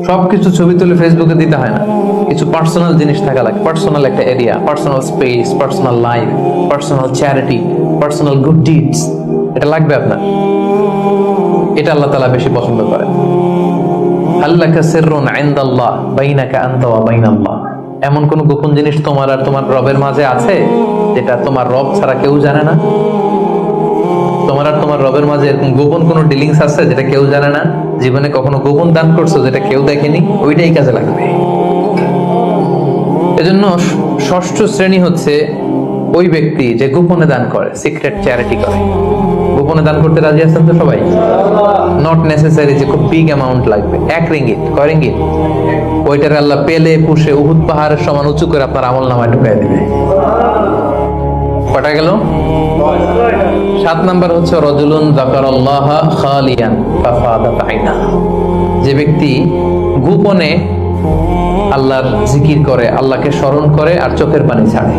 সবকিছু ছবি তুলে ফেসবুকে দিতে হয় না, কিছু পার্সোনাল জিনিস থাকা লাগে, পার্সোনাল একটা area, personal space, personal life, personal charity, personal good deeds, এটা লাগবে আপনার। এটা আল্লাহ তাআলা বেশি পছন্দ করেন। আল্লাকা সিররুন ইনদাল্লাহ বাইনাকা আনতা ওয়া বাইনাল্লাহ, এমন কোন গোপন জিনিস তোমার আর তোমার রবের মাঝে আছে যেটা তোমার রব ছাড়া কেউ জানে না? তোমার আর তোমার রবের মাঝে এরকম গোপন কোনো ডিলিংস আছে যেটা কেউ জানে না? জীবনে কখনো গোপন দান করছো যেটা কেউ দেখেনি? ওইটাই কাজে লাগবে। এজন্য ষষ্ঠ শ্রেণী হচ্ছে ওই ব্যক্তি যে গোপনে দান করে, সিক্রেট চ্যারিটি করে। গোপনে দান করতে রাজি আছেন তো সবাই? নট নেসেসারি যে খুব বিগ অ্যামাউন্ট লাগবে, 1 রিঙ্গিত, কয় রিঙ্গিত? ওইটার আল্লাহ পেলে পুষে উহুদ পাহাড়ের সমান উঁচু করে আপনার আমল নামায় ঢুকাই দিবে। কটা গেল? 7 নাম্বার হচ্ছে রাজুলুন যাকারাল্লাহ খালিয়ান ফাফাদাত আইনা, যে ব্যক্তি গোপনে আল্লাহর জিকির করে, আল্লাহকে স্মরণ করে আর চোখের পানি ছাড়ে।